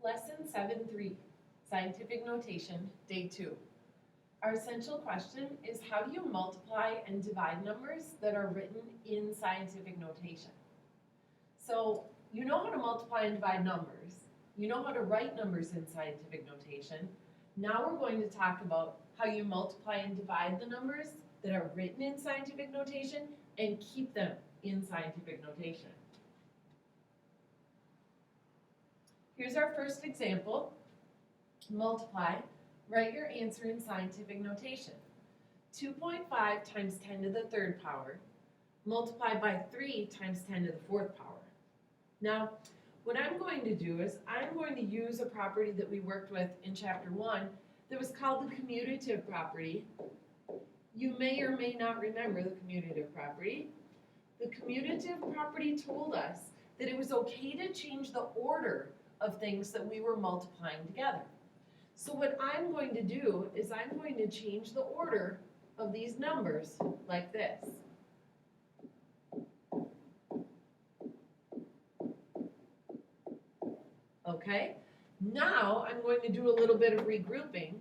Lesson 7-3, Scientific Notation, Day 2. Our essential question is, how do you multiply and divide numbers that are written in scientific notation? So you know how to multiply and divide numbers. You know how to write numbers in scientific notation. Now we're going to talk about how you multiply and divide the numbers that are written in scientific notation and keep them in scientific notation. Here's our first example. Multiply. Write your answer in scientific notation. 2.5 times 10 to the third power multiplied by 3 times 10 to the fourth power. Now, what I'm going to do is I'm going to use a property that we worked with in chapter 1 that was called the commutative property. You may or may not remember the commutative property. The commutative property told us that it was okay to change the order of things that we were multiplying together. So what I'm going to do is I'm going to change the order of these numbers like this. Okay, now I'm going to do a little bit of regrouping.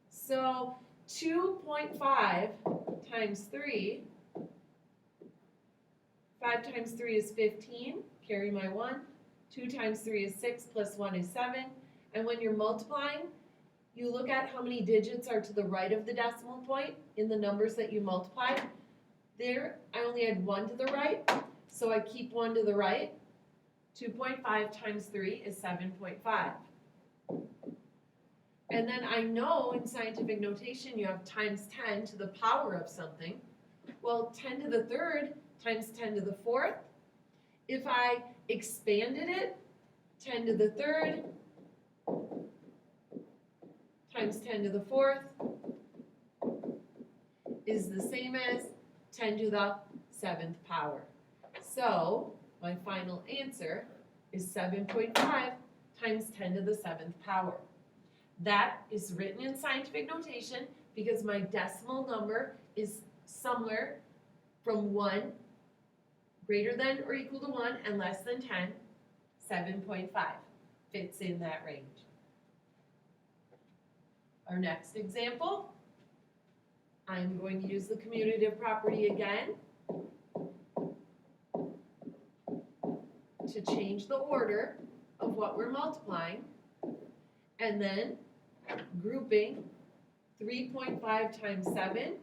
So 2.5 times 3, 5 times 3 is 15, carry my 1. 2 times 3 is 6, plus 1 is 7. And when you're multiplying, you look at how many digits are to the right of the decimal point in the numbers that you multiplied. There, I only had 1 to the right, so I keep 1 to the right. 2.5 times 3 is 7.5. And then I know in scientific notation you have times 10 to the power of something. Well, 10 to the third times 10 to the fourth. If I expanded it, 10 to the third times 10 to the fourth is the same as 10 to the seventh power. So my final answer is 7.5 times 10 to the seventh power. That is written in scientific notation because my decimal number is somewhere from 1 greater than or equal to 1 and less than 10, 7.5 fits in that range. Our next example, I'm going to use the commutative property again to change the order of what we're multiplying, and then grouping 3.5 times 7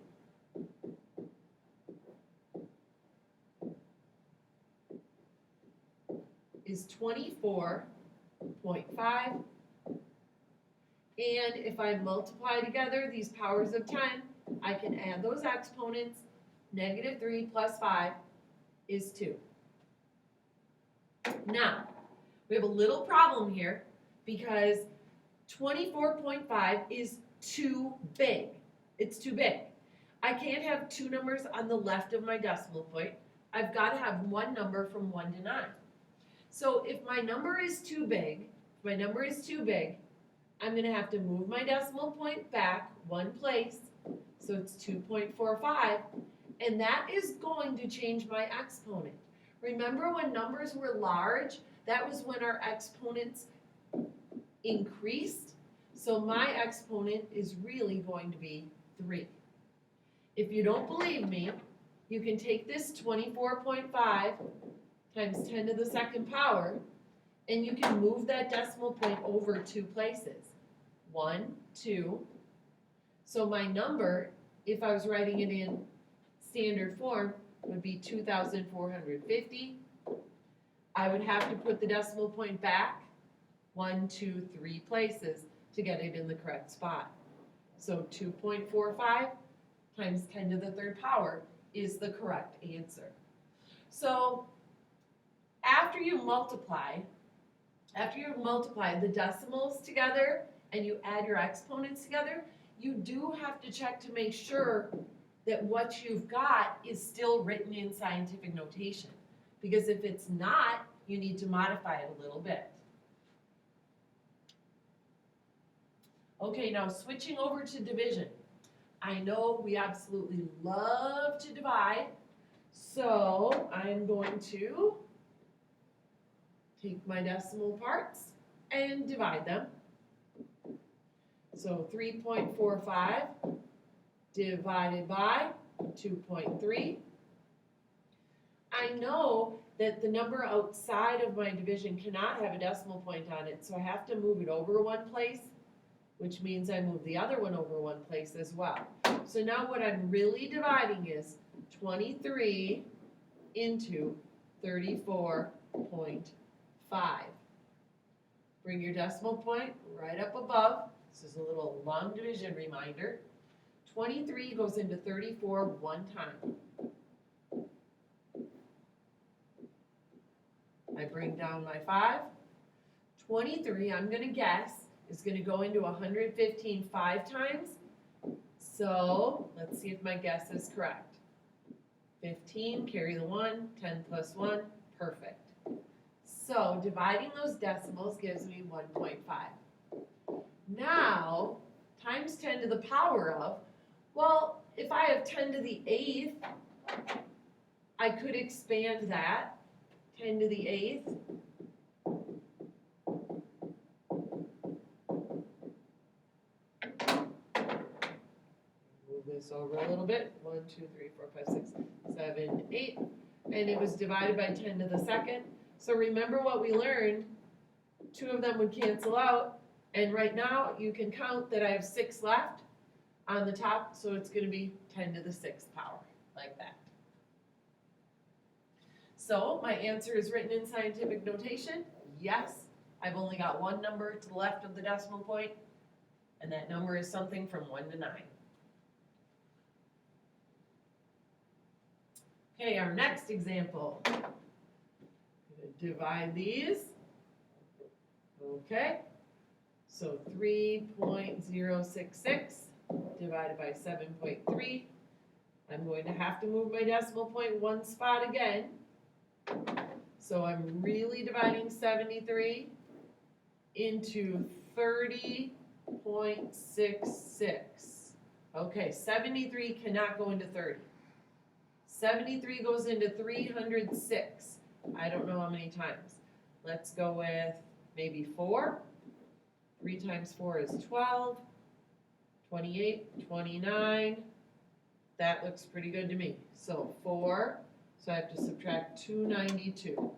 is 24.5. And if I multiply together these powers of 10, I can add those exponents. Negative 3 plus 5 is 2. Now, we have a little problem here because 24.5 is too big. It's too big. I can't have two numbers on the left of my decimal point. I've got to have one number from 1 to 9. So if my number is too big, I'm going to have to move my decimal point back one place, so it's 2.45, and that is going to change my exponent. Remember when numbers were large, that was when our exponents increased, so my exponent is really going to be 3. If you don't believe me, you can take this 24.5 times 10 to the second power, and you can move that decimal point over 2 places. 1, 2. So my number, if I was writing it in standard form, would be 2,450. I would have to put the decimal point back 1, 2, 3 places to get it in the correct spot. So 2.45 times 10 to the third power is the correct answer. So after you multiply the decimals together and you add your exponents together, you do have to check to make sure that what you've got is still written in scientific notation. Because if it's not, you need to modify it a little bit. Okay, now switching over to division. I know we absolutely love to divide, so I'm going to take my decimal parts and divide them. So 3.45 divided by 2.3. I know that the number outside of my division cannot have a decimal point on it, so I have to move it over one place, which means I move the other one over one place as well. So now what I'm really dividing is 23 into 34.5. Bring your decimal point right up above. This is a little long division reminder. 23 goes into 34 one time. I bring down my 5. 23, I'm going to guess, is going to go into 115 5 times. So let's see if my guess is correct. 15, carry the 1, 10 plus 1, perfect. So dividing those decimals gives me 1.5. Now, times 10 to the power of, well, if I have 10 to the 8th, I could expand that. 10 to the 8th. Move this over a little bit. 1, 2, 3, 4, 5, 6, 7, 8. And it was divided by 10 to the 2nd. So remember what we learned. 2 of them would cancel out. And right now you can count that I have 6 left on the top. So it's going to be 10 to the 6th power, like that. So my answer is written in scientific notation. Yes, I've only got one number to the left of the decimal point, and that number is something from 1 to 9. Okay, our next example. I'm going to divide these. Okay, so 3.066 divided by 7.3. I'm going to have to move my decimal point one spot again. So I'm really dividing 73 into 30.66. Okay, 73 cannot go into 30. 73 goes into 306. I don't know how many times. Let's go with maybe 4. 3 times 4 is 12. 28, 29. That looks pretty good to me. So 4. So I have to subtract 292.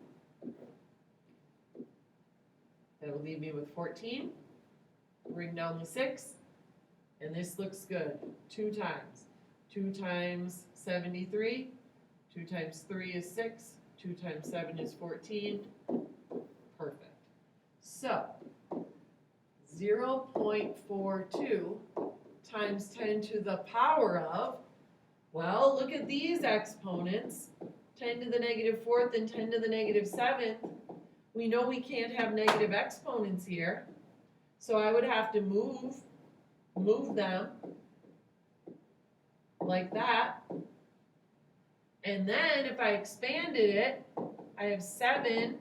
That'll leave me with 14. Bring down the 6. And this looks good. 2 times. 2 times 73. 2 times 3 is 6. 2 times 7 is 14. Perfect. So 0.42 times 10 to the power of, well, look at these exponents. 10 to the negative 4th and 10 to the negative 7th. We know we can't have negative exponents here. So I would have to move them like that. And then if I expanded it, I have 7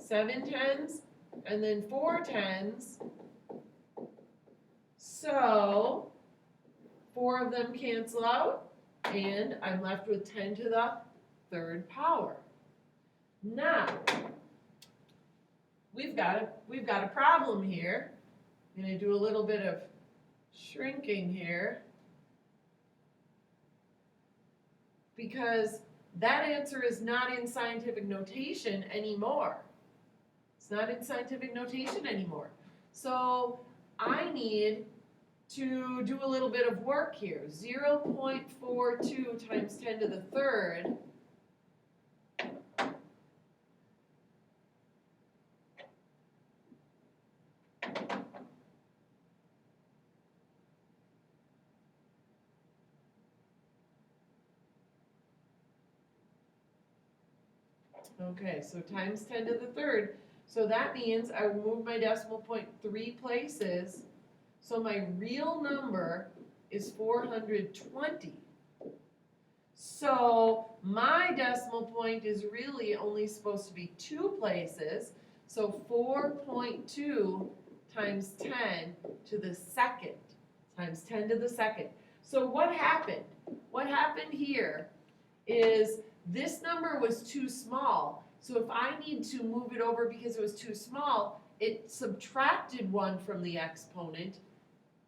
tens and then 4 tens. So 4 of them cancel out, and I'm left with 10 to the 3rd power. Now, we've got a problem here. I'm going to do a little bit of shrinking here, because that answer is not in scientific notation anymore. It's not in scientific notation anymore. So I need to do a little bit of work here. 0.42 times 10 to the 3rd . Okay, so times 10 to the 3rd. So that means I would move my decimal point 3 places. So my real number is 420. So my decimal point is really only supposed to be 2 places. So 4.2 times 10 to the 2nd times 10 to the 2nd. So what happened? What happened here is This number was too small, so if I need to move it over because it was too small, it subtracted 1 from the exponent,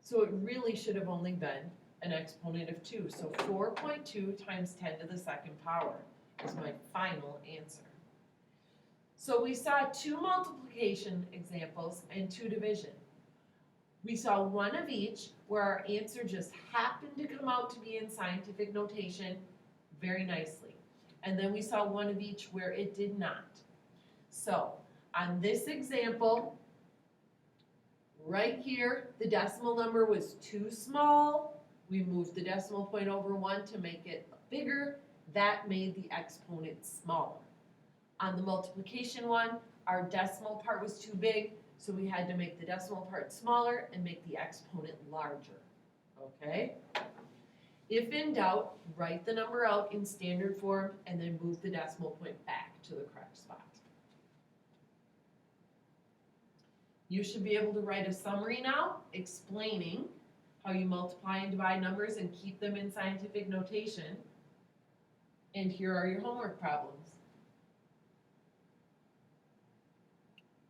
so it really should have only been an exponent of 2. So 4.2 times 10 to the second power is my final answer. So we saw 2 multiplication examples and 2 division. We saw 1 of each where our answer just happened to come out to be in scientific notation very nicely. And then we saw 1 of each where it did not. So on this example, right here, the decimal number was too small. We moved the decimal point over 1 to make it bigger. That made the exponent smaller. On the multiplication one, our decimal part was too big, so we had to make the decimal part smaller and make the exponent larger. Okay? If in doubt, write the number out in standard form and then move the decimal point back to the correct spot. You should be able to write a summary now explaining how you multiply and divide numbers and keep them in scientific notation. And here are your homework problems.